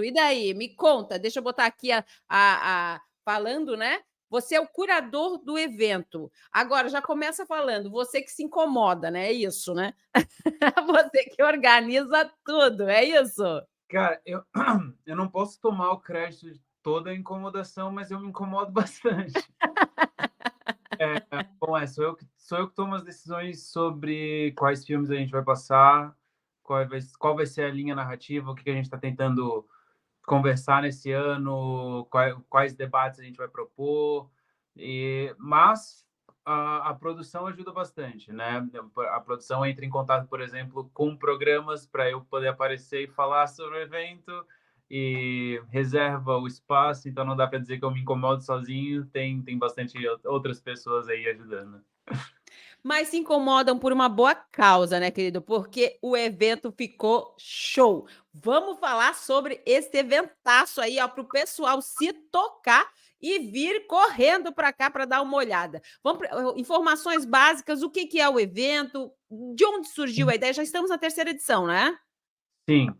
E daí? Me conta, deixa eu botar aqui falando, né, você é o curador do evento. Agora já começa falando, você que se incomoda, né, é isso, né? Você que organiza tudo, é isso? Cara, eu não posso tomar o crédito de toda a incomodação, mas eu me incomodo bastante. Bom, sou eu que tomo as decisões sobre quais filmes a gente vai passar, qual vai ser a linha narrativa, o que que a gente está tentando conversar nesse ano, quais debates a gente vai propor, mas a produção ajuda bastante, né? A produção entra em contato, por exemplo, com programas para eu poder aparecer e falar sobre o evento e reserva o espaço, então não dá para dizer que eu me incomodo sozinho, tem bastante outras pessoas aí ajudando. Mas se incomodam por uma boa causa, né, querido? Porque o evento ficou show. Vamos falar sobre esse eventaço aí, ó, para o pessoal se tocar e vir correndo para cá para dar uma olhada. Informações básicas, o que que é o evento, de onde surgiu a ideia? Já estamos na terceira edição, né? Sim,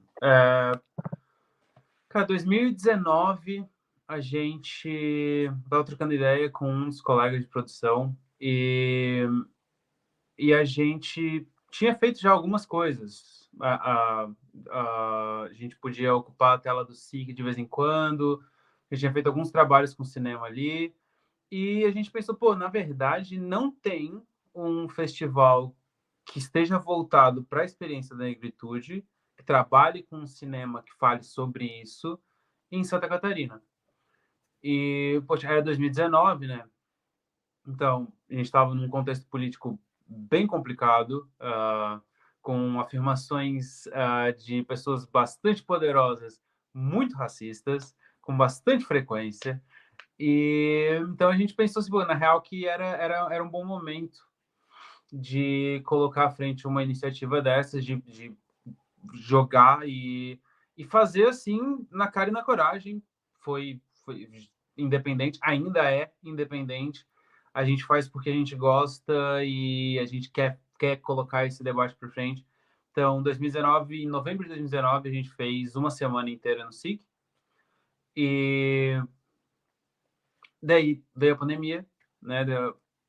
cara, 2019 a gente estava trocando ideia com uns colegas de produção e a gente tinha feito já algumas coisas. A gente podia ocupar a tela do SIC de vez em quando, a gente tinha feito alguns trabalhos com cinema ali, e a gente pensou, pô, na verdade, não tem um festival que esteja voltado para a experiência da negritude, que trabalhe com um cinema que fale sobre isso em Santa Catarina. E, poxa, era 2019, né? Então, a gente estava num contexto político bem complicado, com afirmações de pessoas bastante poderosas, muito racistas, com bastante frequência. E então a gente pensou assim, na real, que era um bom momento de colocar à frente uma iniciativa dessas, de jogar e fazer assim, na cara e na coragem. Foi independente, ainda é independente. A gente faz porque a gente gosta e a gente quer colocar esse debate para frente. Então, 2019, em novembro de 2019, a gente fez uma semana inteira no SIC. E daí veio a pandemia, né?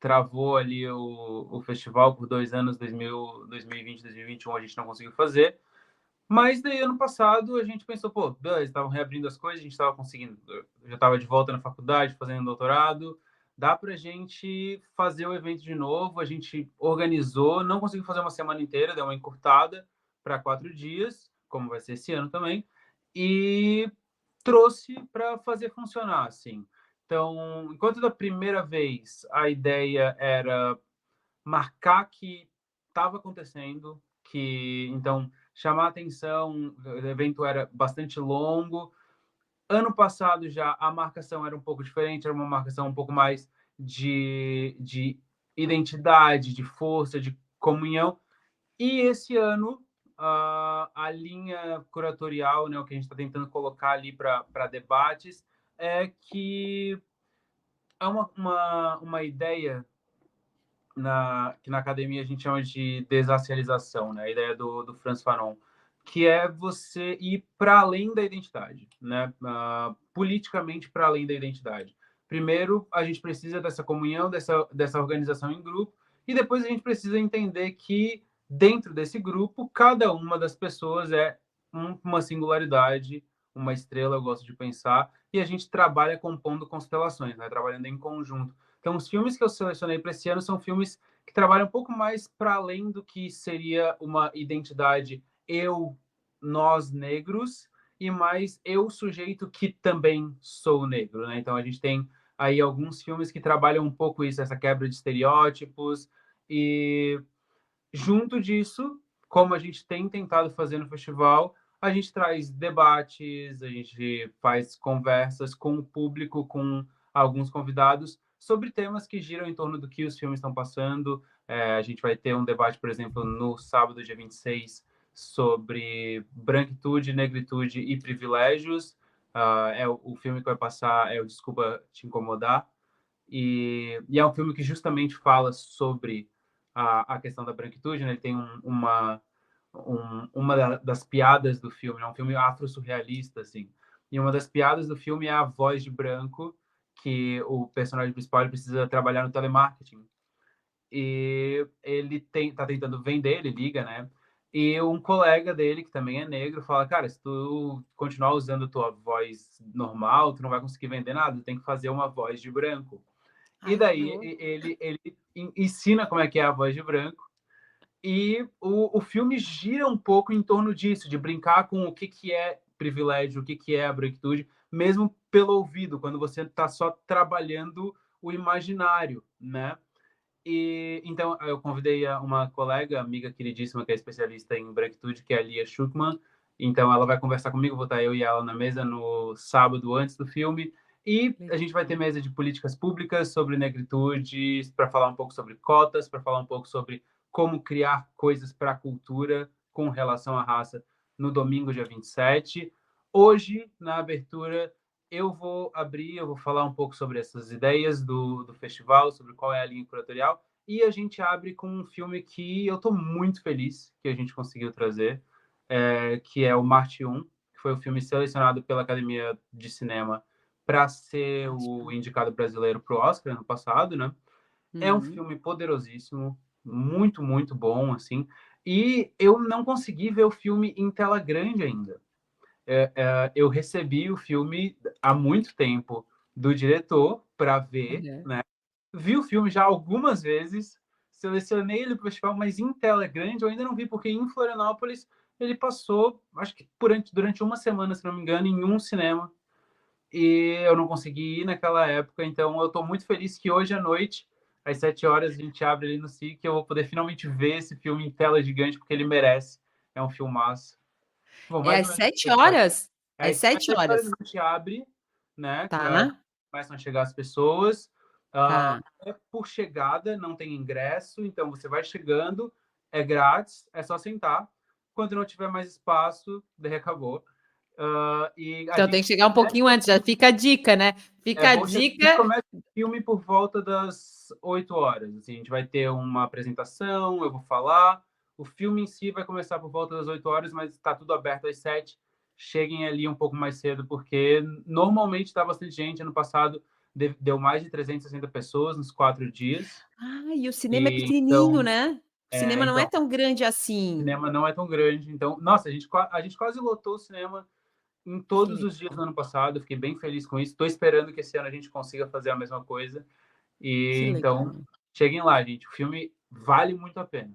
Travou ali o festival por 2 anos, 2020, 2021, a gente não conseguiu fazer. Mas daí, ano passado, a gente pensou, pô, beleza, estavam reabrindo as coisas, a gente estava conseguindo, eu já estava de volta na faculdade, fazendo doutorado, dá para a gente fazer o evento de novo, a gente organizou, não conseguiu fazer uma semana inteira, deu uma encurtada para 4 dias, como vai ser esse ano também, e trouxe para fazer funcionar, assim. Então, enquanto da primeira vez a ideia era marcar que estava acontecendo, que então chamar a atenção, o evento era bastante longo. Ano passado já a marcação era um pouco diferente, era uma marcação um pouco mais de identidade, de força, de comunhão. E esse ano a linha curatorial, né, o que a gente está tentando colocar ali para debates, é que é uma ideia que na academia a gente chama de desracialização, né? A ideia do Franz Fanon, que é você ir para além da identidade, né? Politicamente para além da identidade. Primeiro, a gente precisa dessa comunhão, dessa organização em grupo, e depois a gente precisa entender que dentro desse grupo, cada uma das pessoas é uma singularidade, uma estrela, eu gosto de pensar, e a gente trabalha compondo constelações, né? Trabalhando em conjunto. Então, os filmes que eu selecionei para esse ano são filmes que trabalham um pouco mais para além do que seria uma identidade eu, nós negros, e mais eu, sujeito que também sou negro, né? Então, a gente tem aí alguns filmes que trabalham um pouco isso, essa quebra de estereótipos, e junto disso, como a gente tem tentado fazer no festival, a gente traz debates, a gente faz conversas com o público, com alguns convidados, sobre temas que giram em torno do que os filmes estão passando. A gente vai ter um debate, por exemplo, no sábado, dia 26, sobre branquitude, negritude e privilégios. O filme que vai passar é o Desculpa Te Incomodar. E é um filme que justamente fala sobre a questão da branquitude, né? Ele tem uma das piadas do filme, é um filme afro-surrealista, assim. E uma das piadas do filme é a voz de branco, que o personagem principal ele precisa trabalhar no telemarketing. E ele tá tentando vender, ele liga, né? E um colega dele, que também é negro, fala: Cara, se tu continuar usando a tua voz normal, tu não vai conseguir vender nada, tu tem que fazer uma voz de branco. E Ai, que daí horror. ele ensina como é que é a voz de branco. E o filme gira um pouco em torno disso, de brincar com o que é privilégio, o que é a branquitude, mesmo pelo ouvido, quando você está só trabalhando o imaginário, né? E então eu convidei uma colega, amiga queridíssima, que é especialista em branquitude, que é a Lia Schuckman. Então ela vai conversar comigo, vou estar eu e ela na mesa no sábado antes do filme. E a gente vai ter mesa de políticas públicas sobre negritude, para falar um pouco sobre cotas, para falar um pouco sobre como criar coisas para a cultura com relação à raça no domingo, dia 27. Hoje, na abertura, eu vou abrir, eu vou falar um pouco sobre essas ideias do festival, sobre qual é a linha curatorial, e a gente abre com um filme que eu estou muito feliz que a gente conseguiu trazer, que é o Marte 1, que foi o filme selecionado pela Academia de Cinema para ser o indicado brasileiro para o Oscar ano passado, né? É um Uhum. filme poderosíssimo, muito, muito bom, assim, e eu não consegui ver o filme em tela grande ainda. Eu recebi o filme há muito tempo do diretor para ver, Uhum. né? Vi o filme já algumas vezes, selecionei ele para o festival, mas em tela grande eu ainda não vi, porque em Florianópolis ele passou, acho que durante uma semana, se não me engano, em um cinema, e eu não consegui ir naquela época, então eu estou muito feliz que hoje à noite, às 7 horas, a gente abre ali no SIC, eu vou poder finalmente ver esse filme em tela gigante, porque ele merece. É um filmaço. Bom, É mais ou às menos 7 isso. horas? Às Às 7 7 horas a horas. gente abre, né? Tá, Começam a chegar as pessoas. tá. É por chegada, não tem ingresso, então você vai chegando, é grátis, é só sentar. Quando não tiver mais espaço, daí acabou. E a Então tem gente que chegar um pouquinho antes, já fica a dica, né? é Fica a bom que a gente dica. começa o filme por volta das 8 horas. Assim, a gente vai ter uma apresentação, eu vou falar. O filme em si vai começar por volta das 8 horas, mas está tudo aberto às 7. Cheguem ali um pouco mais cedo, porque normalmente dá bastante gente. Ano passado deu mais de 360 pessoas nos 4 dias. Ah, e o cinema é E pequenininho, então, né? O cinema não é então, tão grande o assim. cinema não é tão grande. Então, nossa, a gente quase lotou o cinema em Que todos os dias legal, do ano passado. Eu fiquei bem feliz com isso. Estou esperando que esse ano a gente consiga fazer a mesma coisa. que E então, legal. cheguem lá, gente. O filme vale muito a pena.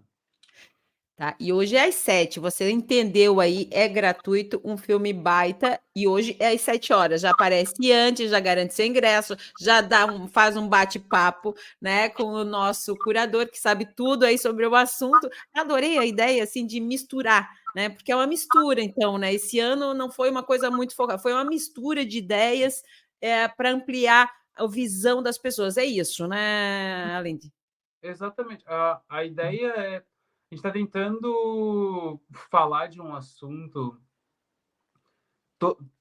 Tá, e hoje é às 7. Você entendeu aí, é gratuito, um filme baita, e hoje é às 7 horas. Já aparece antes, já garante seu ingresso, já faz um bate-papo, né, com o nosso curador, que sabe tudo aí sobre o assunto. Adorei a ideia, assim, de misturar, né, porque é uma mistura, então, né, esse ano não foi uma coisa muito focada, foi uma mistura de ideias, para ampliar a visão das pessoas. É isso, né, Aline? Exatamente. A ideia é. A gente está tentando falar de um assunto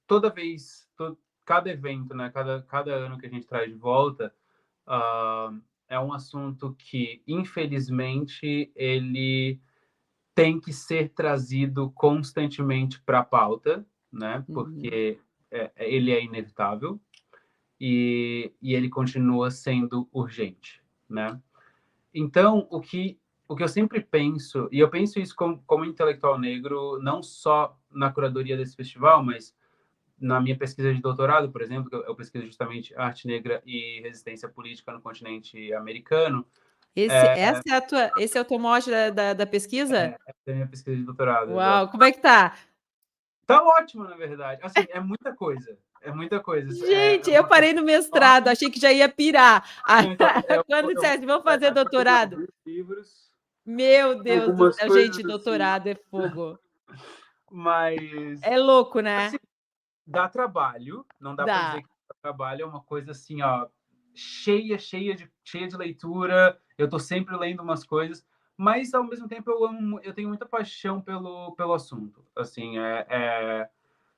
toda vez, cada evento, né? Cada ano que a gente traz de volta, uh, é um assunto que, infelizmente, ele tem que ser trazido constantemente para a pauta, né? Uhum. Porque ele é inevitável. E ele continua sendo urgente, né? Então, o que eu sempre penso, e eu penso isso como intelectual negro, não só na curadoria desse festival, mas na minha pesquisa de doutorado, por exemplo, que eu pesquiso justamente arte negra e resistência política no continente americano. Esse é o teu mote da pesquisa? Essa é a minha pesquisa de doutorado, exato. Uau, como é que tá? Tá ótimo, na verdade. Assim, é muita coisa. É muita coisa. É Gente, eu uma coisa parei no mestrado, enorme. achei que já ia pirar. Aí, Então, quando eu vou disseste, vamos fazer completar quase doutorado? 9 livros, Meu Deus do algumas céu, coisas gente, assim, doutorado é fogo. mas É louco, né? assim, dá trabalho, não dá para dizer Dá. que dá trabalho, é uma coisa assim, ó, cheia de leitura, eu tô sempre lendo umas coisas, mas ao mesmo tempo eu tenho muita paixão pelo assunto. Assim,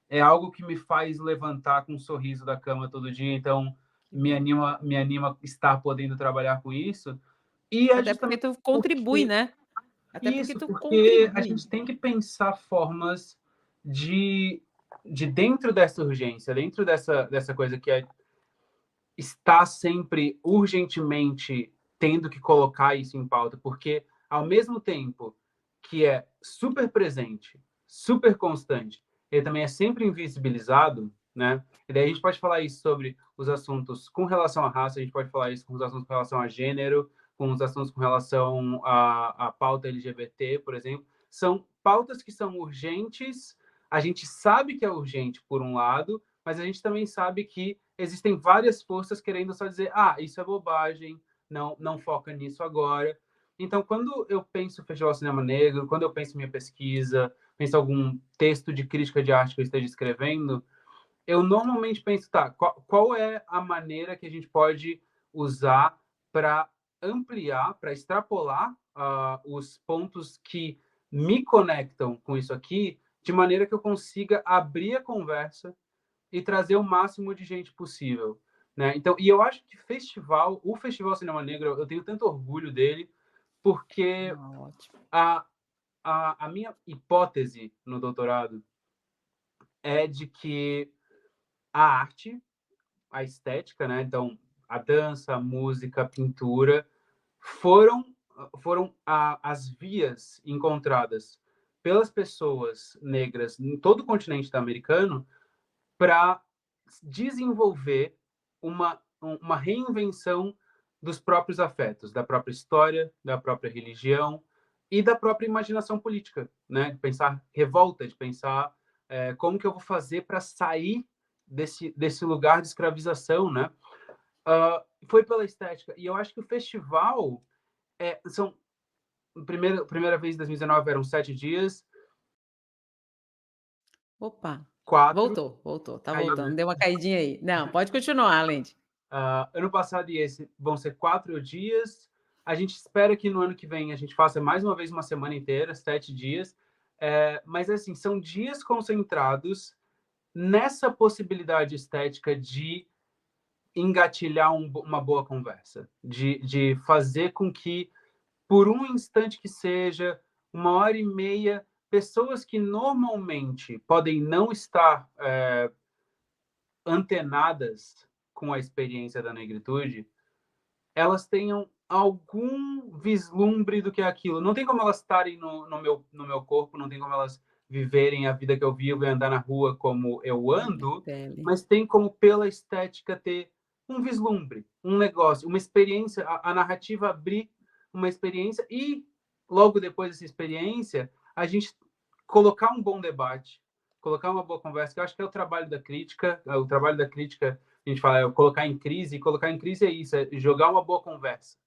é algo que me faz levantar com um sorriso da cama todo dia, então Que bom. me anima estar podendo trabalhar com isso. E é Até porque justamente tu contribui, porque né? Até porque isso, tu porque a contribui. gente tem que pensar formas de de dentro dessa urgência, dentro dessa coisa que está sempre urgentemente tendo que colocar isso em pauta, porque ao mesmo tempo que é super presente, super constante, ele também é sempre invisibilizado, né? E daí a gente pode falar isso sobre os assuntos com relação à raça, a gente pode falar isso com os assuntos com relação a gênero, com os assuntos com relação à pauta LGBT, por exemplo. São pautas que são urgentes, a gente sabe que é urgente por um lado, mas a gente também sabe que existem várias forças querendo só dizer, isso é bobagem, não foca nisso agora. Então, quando eu penso Festival Cinema Negro, quando eu penso minha pesquisa, penso algum texto de crítica de arte que eu esteja escrevendo, eu normalmente penso, qual é a maneira que a gente pode usar para ampliar, para extrapolar os pontos que me conectam com isso aqui, de maneira que eu consiga abrir a conversa e trazer o máximo de gente possível, né? Então, e eu acho que o Festival Cinema Negro, eu tenho tanto orgulho dele, porque Ótimo. a minha hipótese no doutorado é de que a arte, a estética, né? Então, a dança, a música, a pintura foram as vias encontradas pelas pessoas negras em todo o continente americano para desenvolver uma reinvenção dos próprios afetos, da própria história, da própria religião e da própria imaginação política, né? De pensar revolta, de pensar como que eu vou fazer para sair desse lugar de escravização, né? Foi pela estética. E eu acho que o festival são primeira vez em 2019 eram 7 dias, Opa, 4 voltou, tá caiu, voltando, né? deu uma caidinha aí. Não, pode continuar, Lente. Ano passado e esse vão ser 4 dias. A gente espera que no ano que vem a gente faça mais uma vez uma semana inteira, 7 dias. Mas, assim, são dias concentrados nessa possibilidade estética de engatilhar uma boa conversa, de fazer com que, por um instante que seja, 1h30, pessoas que normalmente podem não estar antenadas com a experiência da negritude, elas tenham algum vislumbre do que é aquilo. Não tem como elas estarem no meu corpo, não tem como elas viverem a vida que eu vivo e andar na rua como eu Na minha ando, pele. mas tem como, pela estética, ter um vislumbre, um negócio, uma experiência, a narrativa abrir uma experiência e, logo depois dessa experiência, a gente colocar um bom debate, colocar uma boa conversa, que eu acho que é o trabalho da crítica. O trabalho da crítica, a gente fala, é colocar em crise, e colocar em crise é isso, é jogar uma boa conversa,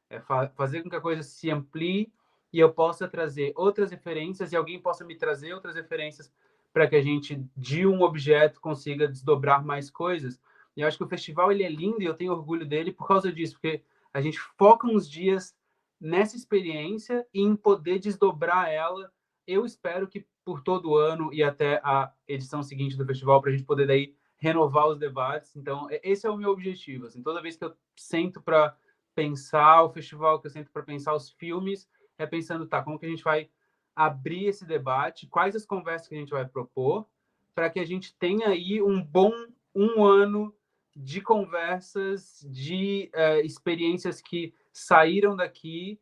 é fazer com que a coisa se amplie e eu possa trazer outras referências e alguém possa me trazer outras referências para que a gente, de um objeto, consiga desdobrar mais coisas. E eu acho que o festival ele é lindo e eu tenho orgulho dele por causa disso, porque a gente foca uns dias nessa experiência e em poder desdobrar ela. Eu espero que por todo o ano e até a edição seguinte do festival, para a gente poder daí renovar os debates. Então, esse é o meu objetivo. Assim, toda vez que eu sento para pensar o festival, que eu sento para pensar os filmes, é pensando, como que a gente vai abrir esse debate, quais as conversas que a gente vai propor, para que a gente tenha aí um bom 1 ano de conversas, de experiências que saíram daqui,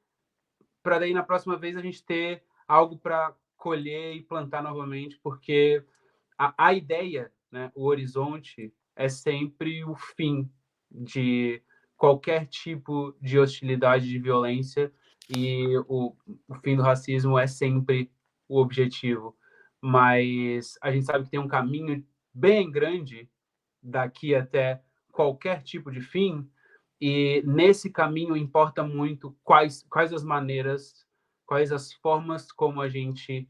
para daí na próxima vez a gente ter algo para colher e plantar novamente, porque a ideia, né, o horizonte, é sempre o fim de qualquer tipo de hostilidade, de violência, e o fim do racismo é sempre o objetivo. Mas a gente sabe que tem um caminho bem grande daqui até qualquer tipo de fim, e nesse caminho importa muito quais as maneiras, quais as formas como a gente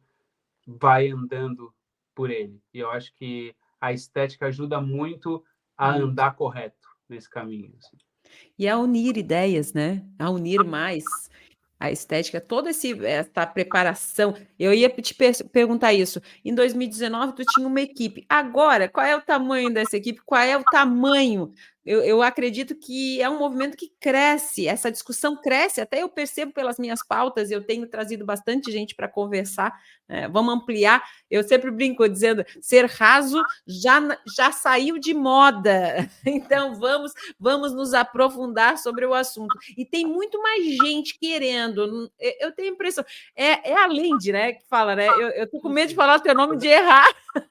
vai andando por ele. E eu acho que a estética ajuda muito a Muito. andar correto nesse caminho. Assim. E a unir ideias, né? A unir mais a estética, toda essa preparação. Eu ia te perguntar isso. Em 2019, tu tinha uma equipe. Agora, qual é o tamanho dessa equipe? Qual é o tamanho Eu acredito que é um movimento que cresce, essa discussão cresce, até eu percebo pelas minhas pautas, eu tenho trazido bastante gente para conversar, vamos ampliar. Eu sempre brinco dizendo, ser raso já saiu de moda, então vamos nos aprofundar sobre o assunto. E tem muito mais gente querendo, eu tenho a impressão, é a Lendi, né, que fala, né? Eu estou com medo de falar o teu nome de errar.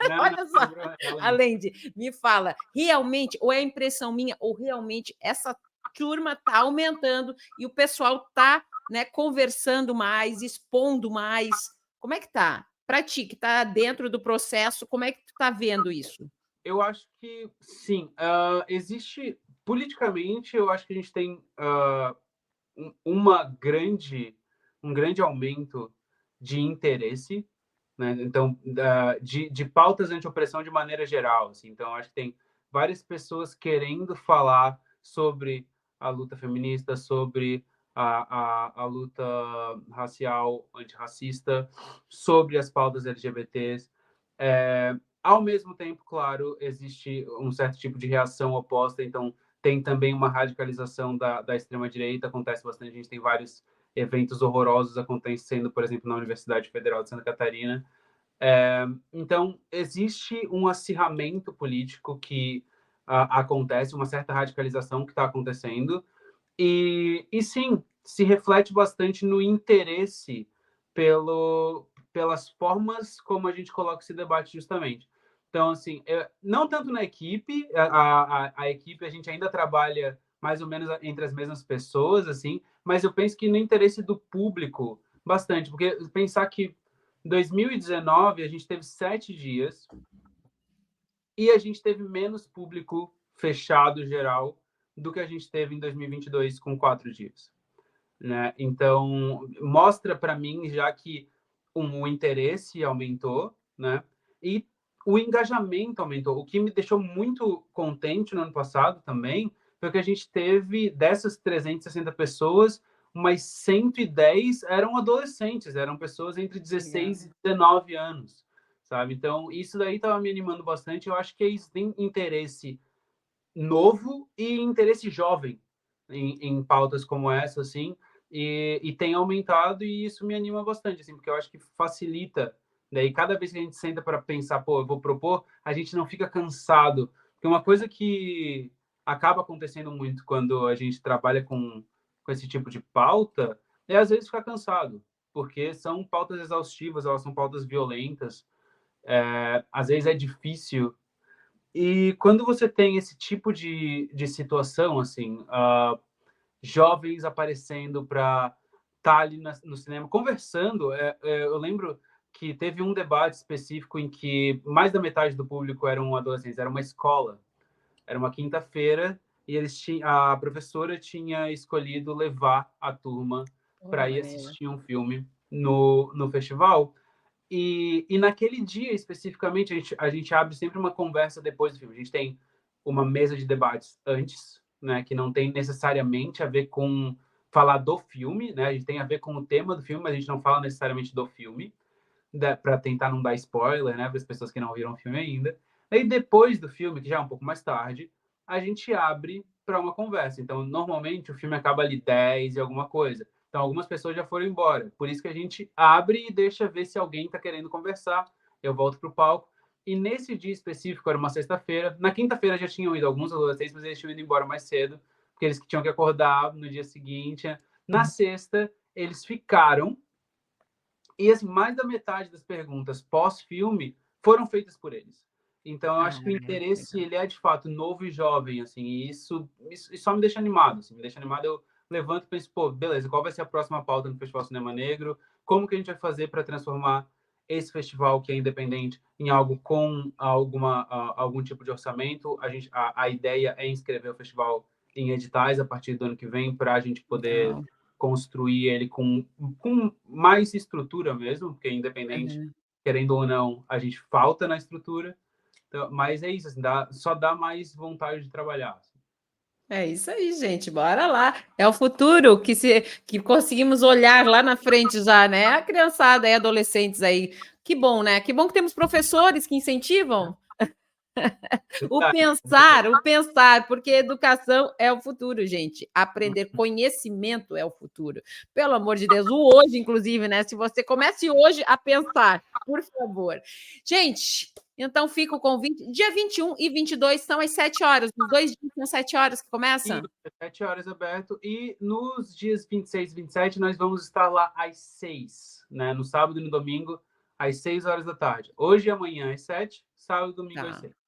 Não, Olha só, ela... além de me fala, realmente, ou é impressão minha, ou realmente essa turma está aumentando e o pessoal está, né, conversando mais, expondo mais. Como é que tá? Para ti, que está dentro do processo, como é que tu está vendo isso? Eu acho que sim. Existe politicamente, eu acho que a gente tem uma um grande aumento de interesse, né? Então, de pautas anti-opressão de maneira geral. Assim. Então, acho que tem várias pessoas querendo falar sobre a luta feminista, sobre a luta racial, antirracista, sobre as pautas LGBTs. Ao mesmo tempo, claro, existe um certo tipo de reação oposta, então tem também uma radicalização da extrema-direita, acontece bastante, a gente tem vários eventos horrorosos acontecendo, por exemplo, na Universidade Federal de Santa Catarina. Então, existe um acirramento político que acontece, uma certa radicalização que está acontecendo, e sim, se reflete bastante no interesse pelas formas como a gente coloca esse debate justamente. Então, assim, não tanto na equipe, a equipe a gente ainda trabalha mais ou menos entre as mesmas pessoas, assim, mas eu penso que no interesse do público, bastante, porque pensar que em 2019 a gente teve 7 dias e a gente teve menos público fechado geral do que a gente teve em 2022 com 4 dias. Né? Então, mostra para mim já que o interesse aumentou, né? E o engajamento aumentou. O que me deixou muito contente no ano passado também foi que a gente teve, dessas 360 pessoas, umas 110 eram adolescentes, eram pessoas entre 16 e 19 anos, sabe? Então, isso daí estava me animando bastante. Eu acho que eles têm interesse novo e interesse jovem em pautas como essa, assim, e tem aumentado e isso me anima bastante, assim, porque eu acho que facilita. Daí, cada vez que a gente senta para pensar, pô, eu vou propor, a gente não fica cansado. Porque uma coisa que acaba acontecendo muito quando a gente trabalha com esse tipo de pauta é, às vezes, ficar cansado, porque são pautas exaustivas, elas são pautas violentas. Às vezes é difícil e quando você tem esse tipo de situação, assim, jovens aparecendo para estar ali no cinema conversando, eu lembro que teve um debate específico em que mais da metade do público eram adolescentes, era uma escola, era uma quinta-feira e a professora tinha escolhido levar a turma para ir assistir um filme no festival. E naquele dia, especificamente, a gente abre sempre uma conversa depois do filme. A gente tem uma mesa de debates antes, né, que não tem necessariamente a ver com falar do filme, né? A gente tem a ver com o tema do filme, mas a gente não fala necessariamente do filme, para tentar não dar spoiler, né, para as pessoas que não viram o filme ainda. Aí depois do filme, que já é um pouco mais tarde, a gente abre para uma conversa. Então, normalmente o filme acaba ali 10 e alguma coisa. Então, algumas pessoas já foram embora. Por isso que a gente abre e deixa ver se alguém está querendo conversar. Eu volto para o palco. E nesse dia específico, era uma sexta-feira. Na quinta-feira já tinham ido alguns adolescentes, mas eles tinham ido embora mais cedo, porque eles tinham que acordar no dia seguinte. Na sexta, eles ficaram. E assim, mais da metade das perguntas pós-filme foram feitas por eles. Então, eu acho que o interesse ele é de fato novo e jovem, assim, e isso só me deixa animado, assim, me deixa animado. Eu levanto e penso, pô, beleza, qual vai ser a próxima pauta no Festival Cinema Negro? Como que a gente vai fazer para transformar esse festival que é independente em algo com algum tipo de orçamento? A ideia é inscrever o festival em editais a partir do ano que vem para a gente poder construir ele com mais estrutura mesmo, porque independente, querendo ou não, a gente falta na estrutura. Então, mas é isso, assim, só dá mais vontade de trabalhar. Assim. É isso aí, gente. Bora lá. É o futuro que conseguimos olhar lá na frente já, né? A criançada e adolescentes aí. Que bom, né? Que bom que temos professores que incentivam. O pensar, porque educação é o futuro, gente. Aprender conhecimento é o futuro. Pelo amor de Deus, o hoje, inclusive, né? Se você comece hoje a pensar, por favor. Gente, então fica o convite. Dia 21 e 22 são às 7 horas. Os 2 dias são 7 horas que começa? 7 horas aberto. E nos dias 26 e 27, nós vamos estar lá às 6, né? No sábado e no domingo, às 6 horas da tarde. Hoje e amanhã às 7, sábado e domingo às 6.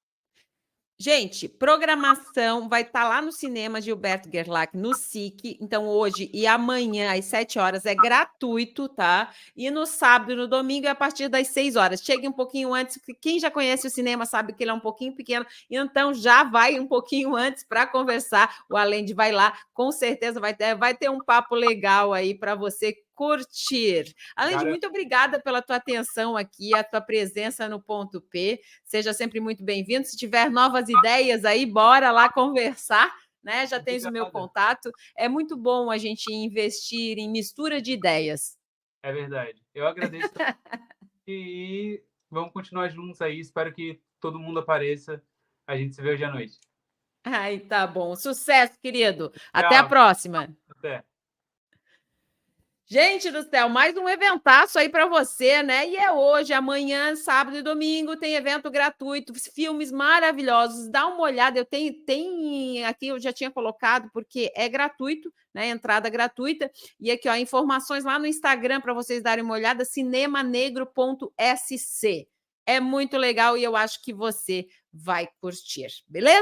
Gente, programação vai estar lá no cinema Gilberto Gerlach, no SIC. Então, hoje e amanhã, às 7 horas, é gratuito, tá? E no sábado e no domingo é a partir das 6 horas. Chegue um pouquinho antes, porque quem já conhece o cinema sabe que ele é um pouquinho pequeno, então já vai um pouquinho antes para conversar. O Allende vai lá, com certeza vai ter um papo legal aí para você curtir. Allende, muito obrigada pela tua atenção aqui, a tua presença no Ponto P. Seja sempre muito bem-vindo. Se tiver novas ideias aí, bora lá conversar, né? Já tens o meu contato. É muito bom a gente investir em mistura de ideias. É verdade. Eu agradeço e vamos continuar juntos aí. Espero que todo mundo apareça. A gente se vê hoje à noite. Ai, tá bom. Sucesso, querido. Tchau. Até a próxima. Até. Gente do céu, mais um eventaço aí para você, né? E é hoje, amanhã, sábado e domingo, tem evento gratuito, filmes maravilhosos. Dá uma olhada, eu tenho aqui, eu já tinha colocado, porque é gratuito, né? Entrada gratuita. E aqui, ó, informações lá no Instagram para vocês darem uma olhada, cinemanegro.sc. É muito legal e eu acho que você vai curtir, beleza?